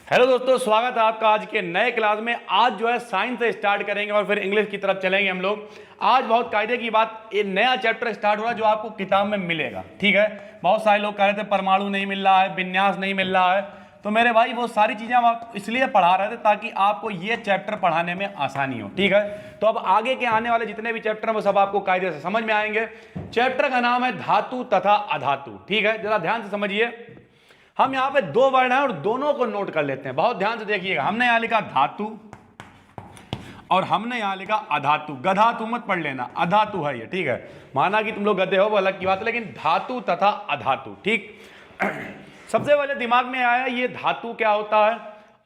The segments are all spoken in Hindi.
हेलो दोस्तों, स्वागत है आपका आज के नए क्लास में। आज जो है साइंस से स्टार्ट करेंगे और फिर इंग्लिश की तरफ चलेंगे हम लोग। आज बहुत कायदे की बात, ये नया चैप्टर स्टार्ट हो रहा है जो आपको किताब में मिलेगा। ठीक है, बहुत सारे लोग कह रहे थे परमाणु नहीं मिल रहा है, विन्यास नहीं मिल रहा है, तो मेरे भाई वो सारी चीजें हम आपको इसलिए पढ़ा रहे थे ताकि आपको ये चैप्टर पढ़ाने में आसानी हो। ठीक है, तो अब आगे के आने वाले जितने भी चैप्टर हैं वो सब आपको कायदे से समझ में आएंगे। चैप्टर का नाम है धातु तथा अधातु। ठीक है, जरा ध्यान से समझिए। हम यहां पे दो वर्ड हैं और दोनों को नोट कर लेते हैं, बहुत ध्यान से देखिएगा। हमने यहां लिखा धातु और हमने यहां लिखा अधातु। गधातु मत पढ़ लेना, अधातु है ये। ठीक है, माना कि तुम लोग गधे हो वो अलग की बात है, लेकिन धातु तथा अधातु। ठीक सबसे पहले दिमाग में आया ये धातु क्या होता है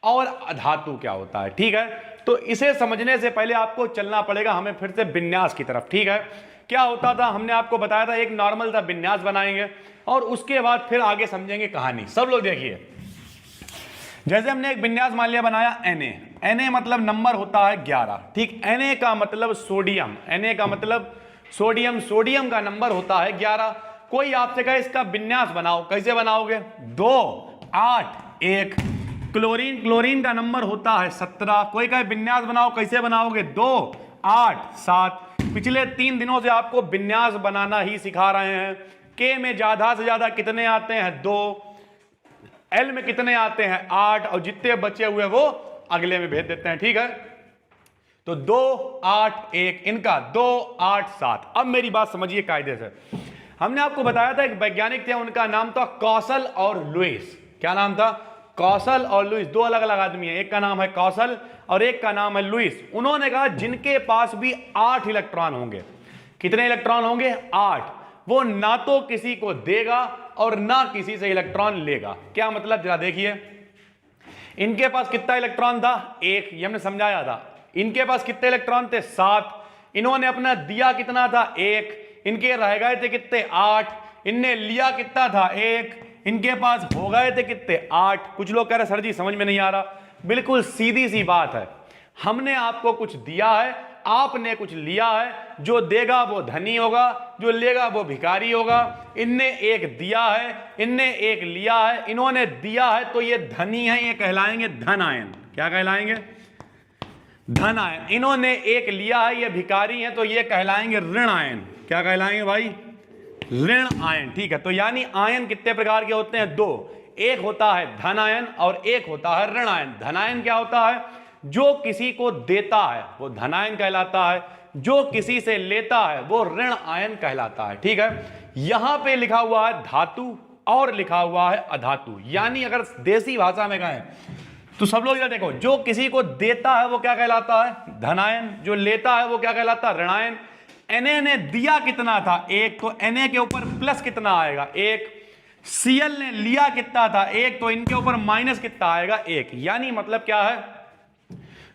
और अधातु क्या होता है। ठीक है, तो इसे समझने से पहले आपको चलना पड़ेगा हमें फिर से विन्यास की तरफ। ठीक है, क्या होता था हमने आपको बताया था, एक नॉर्मल सा विन्यास बनाएंगे और उसके बाद फिर आगे समझेंगे कहानी। सब लोग देखिए, जैसे हमने एक विन्यास मान लिया बनाया Na मतलब नंबर होता है 11। ठीक, Na का मतलब सोडियम, Na का मतलब सोडियम, सोडियम का नंबर होता है 11। कोई आपसे कहे इसका विन्यास बनाओ, कैसे बनाओगे? 2 8 1। क्लोरीन, क्लोरीन का नंबर होता है 17। कोई कहे विन्यास बनाओ, कैसे बनाओगे? 2 8 7। पिछले 3 दिनों से आपको विन्यास बनाना ही सिखा रहे हैं। के में ज्यादा से ज्यादा कितने आते हैं? 2। एल में कितने आते हैं? 8। और जितने बचे हुए वो अगले में भेज देते हैं। ठीक है, तो 2 8 1 इनका 2 8 7। अब मेरी बात समझिए कायदे से। हमने आपको बताया था एक वैज्ञानिक थे, उनका नाम था कौशल और लुईस। क्या नाम था? कौशल और लुईस। दो अलग अलग आदमी हैं, एक का नाम है कौशल और एक का नाम है लुईस। उन्होंने कहा जिनके पास भी 8 इलेक्ट्रॉन होंगे। कितने इलेक्ट्रॉन होंगे? 8। वो ना तो किसी को देगा और ना किसी से इलेक्ट्रॉन लेगा। क्या मतलब? जरा देखिए, इनके पास कितना इलेक्ट्रॉन था? 1, ये हमने समझाया था। इनके पास कितने इलेक्ट्रॉन थे? 7। इन्होंने अपना दिया कितना था? 1। इनके रह गए थे कितने? 8। इनने लिया कितना था? 1। इनके पास हो गए थे कितने? 8। कुछ लोग कह रहे सर जी समझ में नहीं आ रहा। बिल्कुल सीधी सी बात है, हमने आपको कुछ दिया है, आपने कुछ लिया है। जो देगा वो धनी होगा, जो लेगा वो भिखारी होगा। इनने एक दिया है, इनने एक लिया है। इन्होंने दिया है तो ये धनी है, ये कहलाएंगे धन आयन। क्या कहलाएंगे? धन आयन। इन्होंने एक लिया है, ये भिखारी है, तो ये कहलाएंगे ऋण आयन। क्या कहलाएंगे भाई? ऋण आयन। ठीक है, तो यानी आयन कितने प्रकार के होते हैं? 2। एक होता है धन आयन और एक होता है ऋण आयन। धन आयन क्या होता है? जो किसी को देता है वो धन आयन कहलाता है, जो किसी से लेता है वो ऋण आयन कहलाता है। ठीक है, यहां पे लिखा हुआ है धातु और लिखा हुआ है अधातु। यानी अगर देसी भाषा में कहें तो सब लोग इधर देखो, जो किसी को देता है वो क्या कहलाता है? धनायन। जो लेता है वो क्या कहलाता है? ऋणायन। Na ने दिया कितना था? 1, तो Na के ऊपर प्लस कितना आएगा? 1। Cl ने लिया कितना था? 1, तो इनके ऊपर माइनस कितना आएगा? 1। यानी मतलब क्या है?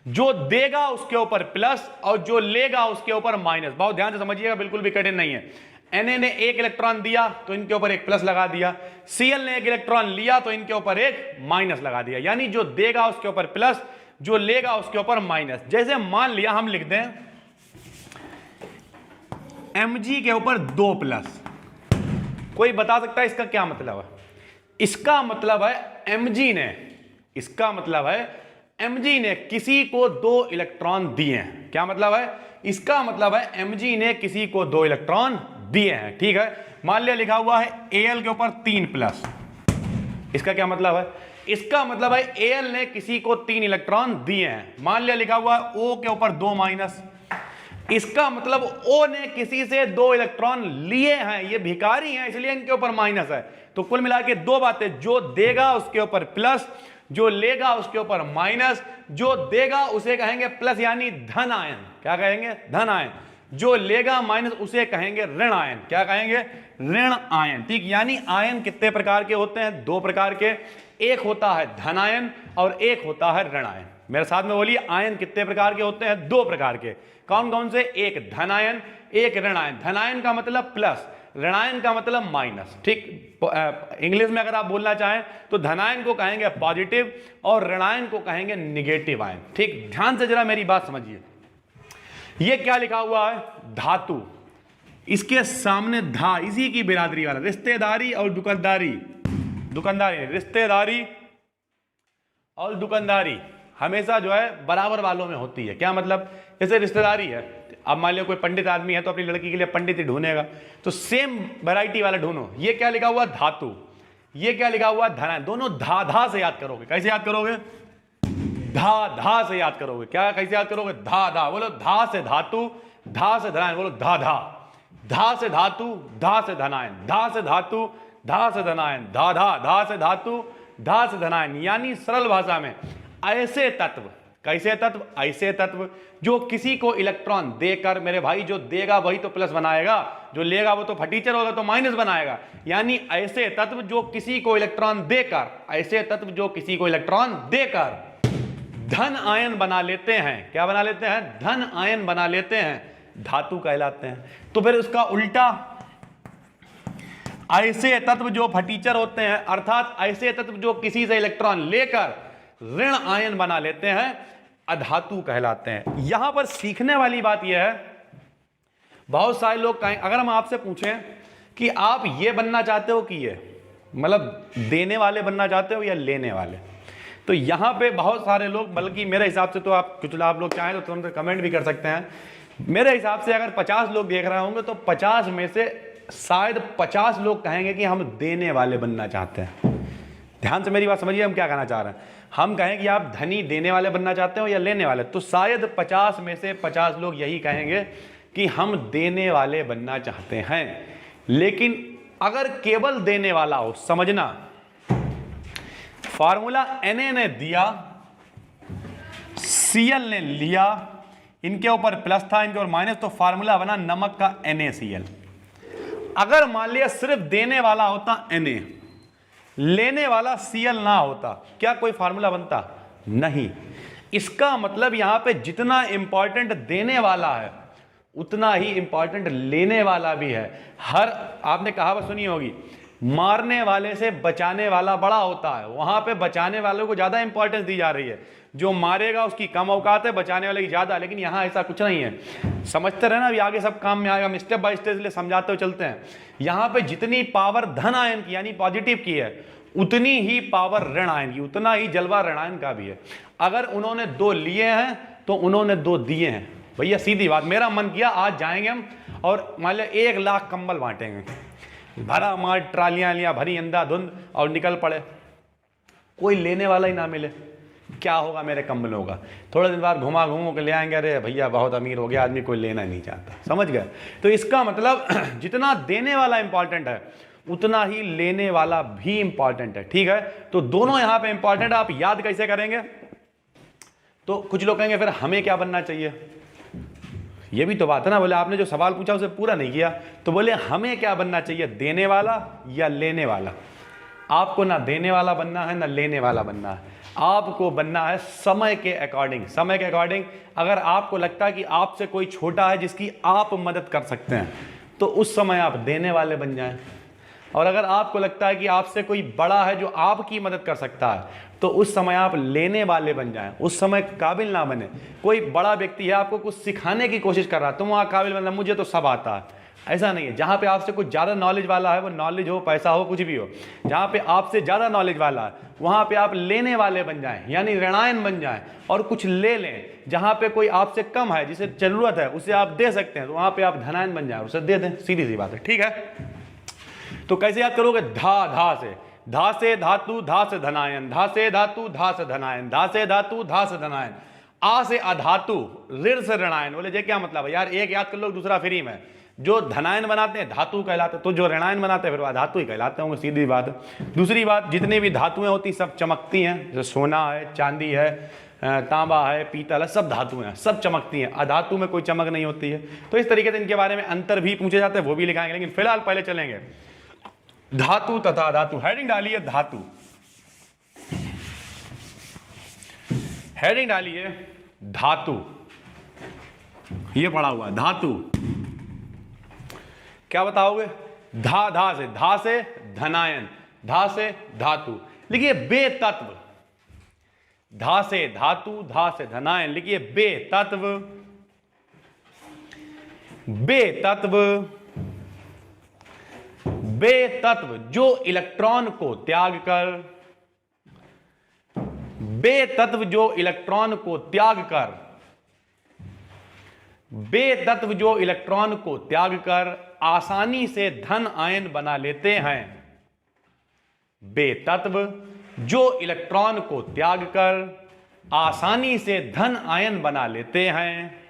जो देगा उसके ऊपर प्लस और जो लेगा उसके ऊपर माइनस। बहुत ध्यान से समझिएगा, बिल्कुल भी कठिन नहीं है। Na ने 1 इलेक्ट्रॉन दिया तो इनके ऊपर एक प्लस लगा दिया। Cl ने 1 इलेक्ट्रॉन लिया तो इनके ऊपर एक माइनस लगा दिया। यानी जो देगा उसके ऊपर प्लस, जो लेगा उसके ऊपर माइनस। जैसे मान लिया हम लिख दें Mg के ऊपर 2 प्लस। कोई बता सकता है इसका क्या मतलब है? इसका मतलब है Mg ने, इसका मतलब है Mg ने किसी को 2 इलेक्ट्रॉन दिए हैं। क्या मतलब है? इसका मतलब है Mg ने किसी को 2 इलेक्ट्रॉन दिए हैं। ठीक है, मान लिया लिखा हुआ है Al के ऊपर 3 प्लस। इसका क्या मतलब है? इसका मतलब है Al ने किसी को 3 इलेक्ट्रॉन दिए हैं। मान लिया लिखा हुआ है O के ऊपर 2 माइनस। इसका मतलब O ने किसी से 2 इलेक्ट्रॉन लिए हैं, ये भिखारी हैं इसलिए इनके ऊपर माइनस है। तो कुल मिला के 2 बातें, जो देगा उसके ऊपर प्लस, जो लेगा उसके ऊपर माइनस। जो देगा उसे कहेंगे प्लस यानी धन आयन। क्या कहेंगे? धन आयन। जो लेगा माइनस उसे कहेंगे ऋण आयन। क्या कहेंगे? ऋण आयन। ठीक, यानी आयन कितने प्रकार के होते हैं? 2 प्रकार के। एक होता है धन आयन और एक होता है ऋण आयन। मेरे साथ में बोलिए, आयन कितने प्रकार के होते हैं? 2 प्रकार के। कौन कौन से? एक धन आयन, एक ऋण आयन। धन आयन का मतलब प्लस, ऋणायन का मतलब माइनस। ठीक, इंग्लिश में अगर आप बोलना चाहें तो धनायन को कहेंगे पॉजिटिव और ऋणायन को कहेंगे निगेटिव आयन। ठीक, ध्यान से जरा मेरी बात समझिए। ये क्या लिखा हुआ है? धातु। इसके सामने धा, इसी की बिरादरी वाला, रिश्तेदारी और दुकानदारी, दुकानदारी रिश्तेदारी और दुकानदारी हमेशा जो है बराबर वालों में होती है। क्या मतलब, जैसे रिश्तेदारी है, अब मान लियो कोई पंडित आदमी है तो अपनी लड़की के लिए पंडित ही ढूंढेगा, तो सेम वैरायटी वाला ढूंढो। ये क्या लिखा हुआ धातु, ये क्या लिखा हुआ धना, दोनों धा धा से याद करोगे। कैसे याद करोगे, धा धा से याद करोगे। क्या कैसे याद करोगे, धा धा, बोलो धा से धातु, धा से धनायन, बोलो धा धा, धा से धातु, धा से धनायन, धा से धातु, धा से धनायन, धा धा, धा से धातु, धा से धनायन। यानी सरल भाषा में ऐसे तत्व, कैसे तत्व, ऐसे तत्व जो किसी को इलेक्ट्रॉन देकर, मेरे भाई जो देगा वही तो प्लस बनाएगा, जो लेगा वो तो फटीचर होगा तो माइनस बनाएगा। यानी ऐसे तत्व जो किसी को इलेक्ट्रॉन देकर, ऐसे तत्व जो किसी को इलेक्ट्रॉन देकर धन आयन बना लेते हैं। क्या बना लेते हैं, धन आयन बना लेते हैं, धातु कहलाते हैं। तो फिर उसका उल्टा, ऐसे तत्व जो फटीचर होते हैं, अर्थात ऐसे तत्व जो किसी से इलेक्ट्रॉन लेकर ऋण आयन बना लेते हैं, अधातु कहलाते हैं। यहां पर सीखने वाली बात यह है, बहुत सारे लोग कहें, अगर हम आपसे पूछें कि आप ये बनना चाहते हो कि ये, मतलब देने वाले बनना चाहते हो या लेने वाले, तो यहां पे बहुत सारे लोग, बल्कि मेरे हिसाब से तो आप कुछ आप लोग चाहें तो तुरंत कमेंट भी कर सकते हैं। मेरे हिसाब से अगर 50 लोग देख रहे होंगे तो 50 में से शायद 50 लोग कहेंगे कि हम देने वाले बनना चाहते हैं। ध्यान से मेरी बात समझिए, हम क्या कहना चाह रहे हैं। हम कहें कि आप धनी देने वाले बनना चाहते हो या लेने वाले, तो शायद 50 में से 50 लोग यही कहेंगे कि हम देने वाले बनना चाहते हैं। लेकिन अगर केवल देने वाला हो, समझना, फॉर्मूला Na ने दिया, Cl ने लिया, इनके ऊपर प्लस था, इनके ऊपर माइनस, तो फार्मूला बना नमक का NaCl। अगर मान लिया सिर्फ देने वाला होता Na, लेने वाला Cl ना होता, क्या कोई फार्मूला बनता? नहीं। इसका मतलब यहां पे जितना इंपॉर्टेंट देने वाला है उतना ही इंपॉर्टेंट लेने वाला भी है। हर, आपने कहावत सुनी होगी, मारने वाले से बचाने वाला बड़ा होता है। वहां पे बचाने वालों को ज्यादा इंपॉर्टेंस दी जा रही है, जो मारेगा उसकी कम औकात है, बचाने वाले की ज्यादा। लेकिन यहां ऐसा कुछ नहीं है, समझते रहना, अभी आगे सब काम में आएगा, हम स्टेप बाय स्टेप समझाते हुए चलते हैं। यहां पे जितनी पावर धन आयन की यानी पॉजिटिव की है, उतनी ही पावर ऋण आयन की, उतना ही जलवा ऋण आयन का भी है। अगर उन्होंने 2 लिए हैं तो उन्होंने 2 दिए हैं। भैया सीधी बात, मेरा मन किया आज जाएंगे हम और मान लिया 1 लाख कंबल बांटेंगे, भरा मार ट्रालियां लिया भरी अंधाधुंध और निकल पड़े, कोई लेने वाला ही ना मिले, क्या होगा मेरे कंबलों का? थोड़े दिन बाद घुमा घूमो के ले आएंगे, अरे भैया बहुत अमीर हो गया आदमी, कोई लेना नहीं चाहता। समझ गए? तो इसका मतलब जितना देने वाला इंपॉर्टेंट है उतना ही लेने वाला भी इंपॉर्टेंट है। ठीक है, तो दोनों यहां पे इंपॉर्टेंट है। आप याद कैसे करेंगे? तो कुछ लोग कहेंगे फिर हमें क्या बनना चाहिए, ये भी तो बात है ना। बोले आपने जो सवाल पूछा उसे पूरा नहीं किया, तो बोले हमें क्या बनना चाहिए, देने वाला या लेने वाला? आपको ना देने वाला बनना है ना लेने वाला बनना है, आपको बनना है समय के अकॉर्डिंग। समय के अकॉर्डिंग अगर आपको लगता है कि आपसे कोई छोटा है जिसकी आप मदद कर सकते हैं, तो उस समय आप देने वाले बन जाएं। और अगर आपको लगता है कि आपसे कोई बड़ा है जो आपकी मदद कर सकता है, तो उस समय आप लेने वाले बन जाएं। उस समय काबिल ना बने। कोई बड़ा व्यक्ति है आपको कुछ सिखाने की कोशिश कर रहा है, तुम वहां काबिल बनना, मुझे तो सब आता है, ऐसा नहीं है। जहां पे आपसे कुछ ज्यादा नॉलेज वाला है, वो नॉलेज हो, पैसा हो, कुछ भी हो, जहां पे आपसे ज्यादा नॉलेज वाला है वहां पे आप लेने वाले बन जाएं, यानी ऋणायन बन जाएं और कुछ ले लें। जहां पे कोई आपसे कम है, जिसे जरूरत है, उसे आप दे सकते हैं, तो वहां पे आप धनायन बन जाएं, उसे दे दें। सीधी सी बात है। ठीक है, तो कैसे याद करोगे? धा धा से, धा से धातु, धा से धनायन, धा से धातु, धा से धनायन, धा से धातु, धा से धनायन, आ से अधातु, ऋण से ऋणायन। बोले ये क्या मतलब है यार? एक याद कर लो, दूसरा फ्री में। जो धनायन बनाते हैं धातु कहलाते हैं, तो जो ऋणायन बनाते हैं फिर वह धातु ही कहलाते होंगे। सीधी बात है। दूसरी बात, जितनी भी धातुएं होती सब चमकती हैं, जैसे सोना है, चांदी है, तांबा है, पीतल है, सब धातुएं हैं, सब चमकती हैं। अधातु में कोई चमक नहीं होती है। तो इस तरीके से इनके बारे में अंतर भी पूछे जाते हैं, वो भी लिखाएंगे। लेकिन फिलहाल पहले चलेंगे धातु तथा धातु। हेडिंग डालिए धातु, हेडिंग डालिए धातु। ये पढ़ा हुआ धातु, क्या बताओगे? धा धा से, धा से धनायन, धा से धातु। लिखिए बेतत्व, धा से धातु, धा से धनायन। लिखिए बेतत्व, बेतत्व, बेतत्व जो इलेक्ट्रॉन को त्याग कर, वे तत्व जो इलेक्ट्रॉन को त्याग कर, वे तत्व जो इलेक्ट्रॉन को त्याग कर आसानी से धन आयन बना लेते हैं, वे तत्व जो इलेक्ट्रॉन को त्याग कर आसानी से धन आयन बना लेते हैं,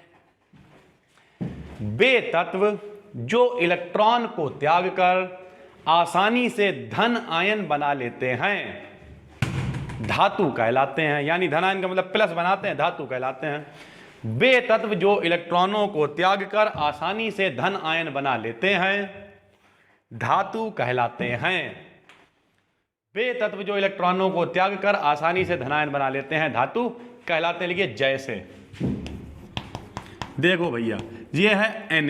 वे तत्व जो इलेक्ट्रॉन को त्याग कर आसानी से धन आयन बना लेते हैं, धातु कहलाते हैं। यानी धन आयन का मतलब प्लस बनाते हैं, धातु कहलाते हैं। वे तत्व जो इलेक्ट्रॉनों को त्याग कर आसानी से धन आयन बना लेते हैं, धातु कहलाते हैं। वे तत्व जो इलेक्ट्रॉनों को त्याग कर आसानी से धन आयन बना लेते हैं, धातु कहलाते हैं। लिखिए जैसे, देखो भैया, ये है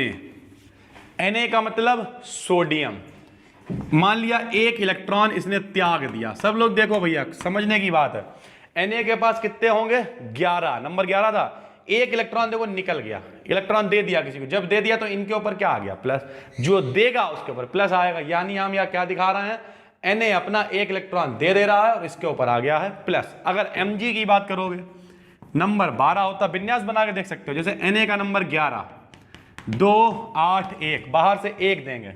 Na का मतलब सोडियम। मान लिया एक इलेक्ट्रॉन इसने त्याग दिया। सब लोग देखो भैया, समझने की बात है। Na के पास कितने होंगे? 11, नंबर 11 था। एक इलेक्ट्रॉन देखो निकल गया, इलेक्ट्रॉन दे दिया किसी को। जब दे दिया तो इनके ऊपर क्या आ गया? प्लस। जो देगा उसके ऊपर प्लस आएगा। यानी हम यहाँ क्या दिखा रहे हैं? Na अपना एक इलेक्ट्रॉन दे रहा है और इसके ऊपर आ गया है प्लस। अगर Mg की बात करोगे, नंबर 12 होता, विन्यास बना के देख सकते हो। जैसे Na का नंबर 11, 2, 8, 1, बाहर से 1 देंगे।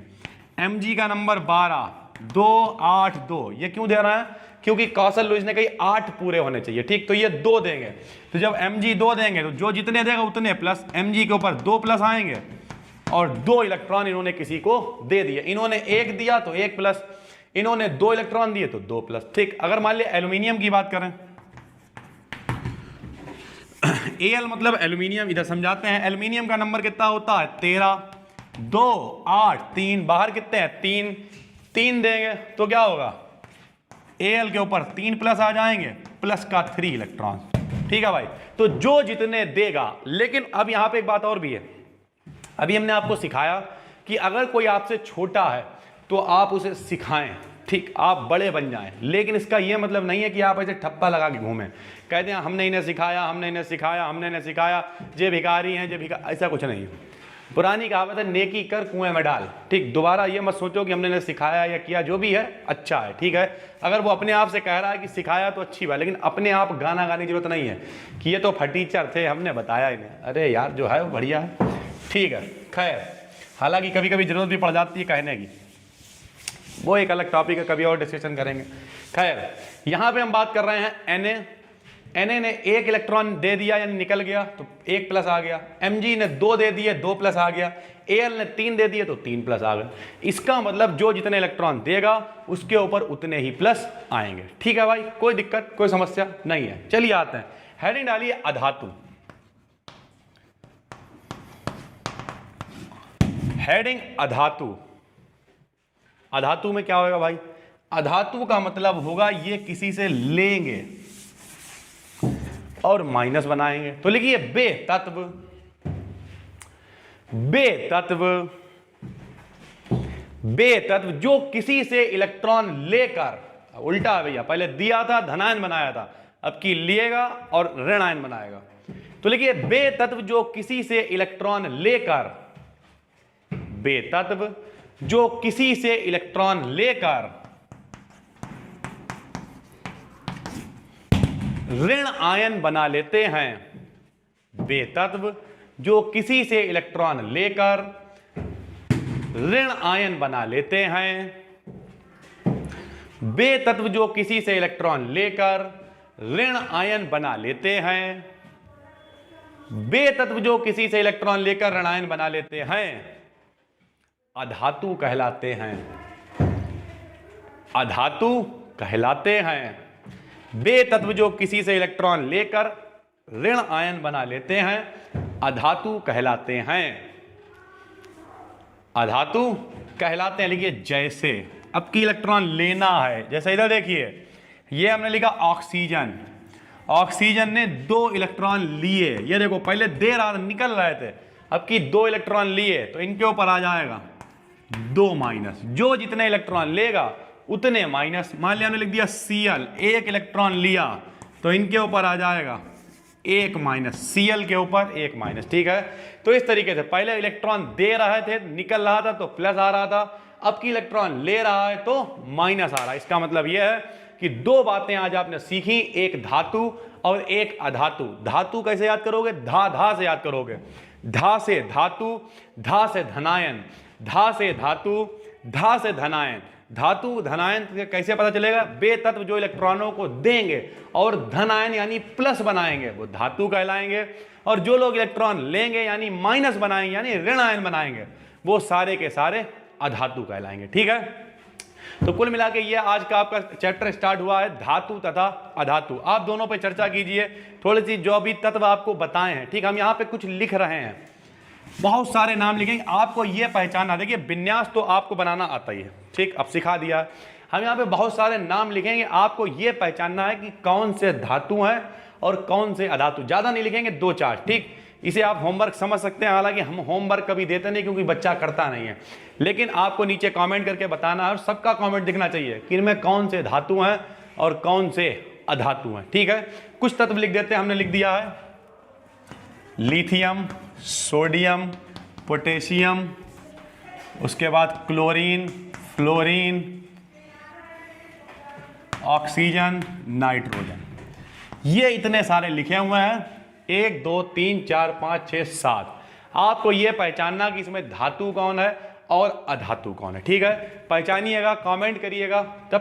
Mg का नंबर 12, 2, 8, 2। ये क्यों दे रहा है? क्योंकि कौशल लुईस ने कही 8 पूरे होने चाहिए, ठीक। तो ये 2 देंगे। तो जब Mg 2 देंगे तो जो जितने देगा उतने प्लस, Mg के ऊपर 2 प्लस आएंगे। और 2 इलेक्ट्रॉन इन्होंने किसी को दे दिए। इन्होंने 1 दिया तो 1 प्लस, इन्होंने 2 इलेक्ट्रॉन दिए तो 2 प्लस, ठीक। अगर मान लिया एल्यूमिनियम की बात करें, Al मतलब एल्यूमिनियम, इधर समझाते हैं। एल्यूमिनियम का नंबर कितना होता है? 13, 2, 8, 3, बाहर कितने हैं? 3 देंगे तो क्या होगा? Al के ऊपर 3 प्लस आ जाएंगे, प्लस का 3 इलेक्ट्रॉन, ठीक है भाई। तो जो जितने देगा। लेकिन अब यहां पे एक बात और भी है। अभी हमने आपको सिखाया कि अगर कोई आपसे छोटा है तो आप उसे सिखाएं, ठीक, आप बड़े बन जाएं। लेकिन इसका यह मतलब नहीं है कि आप ऐसे ठप्पा लगा के घूमें, कहते हैं हमने इन्हें सिखाया, हमने इन्हें सिखाया, हमने इन्हें सिखाया, जे भिखारी हैं, जे भिखारी। ऐसा कुछ नहीं है। पुरानी कहावत है, नेकी कर कुएं में डाल, ठीक। दोबारा ये मत सोचो कि हमने इन्हें सिखाया या किया। जो भी है अच्छा है, ठीक है। अगर वो अपने आप से कह रहा है कि सिखाया तो अच्छी बात, लेकिन अपने आप गाना गाने की जरूरत नहीं है कि ये तो फटीचर थे, हमने बताया इन्हें। अरे यार, जो है वो बढ़िया है, ठीक है। खैर, हालांकि कभी कभी जरूरत भी पड़ जाती है कहने की, वो एक अलग टॉपिक है, कभी और डिस्कशन करेंगे। खैर, यहाँ पे हम बात कर रहे हैं Na ने 1 इलेक्ट्रॉन दे दिया यानी निकल गया तो 1 प्लस आ गया। Mg ने 2 दे दिए, 2 प्लस आ गया। Al ने 3 दे दिए तो 3 प्लस आ गया। इसका मतलब जो जितने इलेक्ट्रॉन देगा उसके ऊपर उतने ही प्लस आएंगे, ठीक है भाई। कोई दिक्कत, कोई समस्या नहीं है। चलिए आते हैं, हेडिंग डालिए अधातु। हेडिंग अधातु। अधातु में क्या होगा भाई? अधातु का मतलब होगा ये किसी से लेंगे और माइनस बनाएंगे। तो लिखिए बे तत्व, बे तत्व, बे तत्व जो किसी से इलेक्ट्रॉन लेकर, उल्टा है भैया, पहले दिया था धनायन बनाया था, अब की लिएगा और ऋण आयन बनाएगा। तो लिखिए बे तत्व जो किसी से इलेक्ट्रॉन लेकर, बे तत्व जो किसी से इलेक्ट्रॉन लेकर ऋण आयन बना लेते हैं, वे तत्व जो किसी से इलेक्ट्रॉन लेकर ऋण आयन बना लेते हैं, वे तत्व जो किसी से इलेक्ट्रॉन लेकर ऋण आयन बना लेते हैं, वे तत्व जो किसी से इलेक्ट्रॉन लेकर ऋण आयन बना लेते हैं, अधातु कहलाते हैं। अधातु कहलाते हैं। वे तत्व जो किसी से इलेक्ट्रॉन लेकर ऋण आयन बना लेते हैं, अधातु कहलाते हैं। अधातु कहलाते हैं। लिखिए जैसे, अब की इलेक्ट्रॉन लेना है, जैसे इधर देखिए, ये हमने लिखा ऑक्सीजन। ऑक्सीजन ने 2 इलेक्ट्रॉन लिए, ये देखो पहले दे रहा था, निकल रहे थे, अब की 2 इलेक्ट्रॉन लिए तो इनके ऊपर आ जाएगा 2 माइनस। जो जितने इलेक्ट्रॉन लेगा उतने माइनस। मान लिया हमने लिख दिया Cl, 1 इलेक्ट्रॉन लिया तो इनके ऊपर आ जाएगा 1 माइनस, Cl के ऊपर 1 माइनस, ठीक है। तो इस तरीके से पहले इलेक्ट्रॉन दे रहे थे, निकल रहा था तो प्लस आ रहा था, अब की इलेक्ट्रॉन ले रहा है तो माइनस आ रहा है। इसका मतलब यह है कि दो बातें आज आपने सीखी, एक धातु और एक अधातु। धातु कैसे याद करोगे? धा धा से याद करोगे। धा से धातु, धा से धनायन, धा से धातु, धा से धनायन। धातु धनायन कैसे पता चलेगा? बे तत्व जो इलेक्ट्रॉनों को देंगे और धनायन यानी प्लस बनाएंगे वो धातु कहलाएंगे, और जो लोग इलेक्ट्रॉन लेंगे यानी माइनस बनाएंगे यानी ऋण आयन बनाएंगे वो सारे के सारे अधातु कहलाएंगे। ठीक है, तो कुल मिला के ये आज का आपका चैप्टर स्टार्ट हुआ है, धातु तथा अधातु। आप दोनों पे चर्चा कीजिए, थोड़ी सी जो भी तत्व आपको बताए हैं। ठीक, हम यहाँ पे कुछ लिख रहे हैं, बहुत सारे नाम लिखेंगे, आपको ये पहचानना। देखिए विन्यास तो आपको बनाना आता ही है, ठीक, अब सिखा दिया। हम यहाँ पे बहुत सारे नाम लिखेंगे, आपको ये पहचानना है कि कौन से धातु हैं और कौन से अधातु। ज़्यादा नहीं लिखेंगे, 2-4, ठीक। इसे आप होमवर्क समझ सकते हैं, हालांकि हम होमवर्क कभी देते नहीं क्योंकि बच्चा करता नहीं है, लेकिन आपको नीचे कमेंट करके बताना है और सबका कमेंट दिखना चाहिए कि इनमें कौन से धातु हैं और कौन से अधातु हैं। ठीक है, कुछ तत्व लिख देते हैं, हमने लिख दिया है लिथियम, सोडियम, पोटेशियम, उसके बाद क्लोरीन, फ्लोरीन, ऑक्सीजन, नाइट्रोजन। ये इतने सारे लिखे हुए हैं, 1 2 3 4 5 6 7। आपको ये पहचानना कि इसमें धातु कौन है और अधातु कौन है। ठीक है, पहचानिएगा, कमेंट करिएगा, तब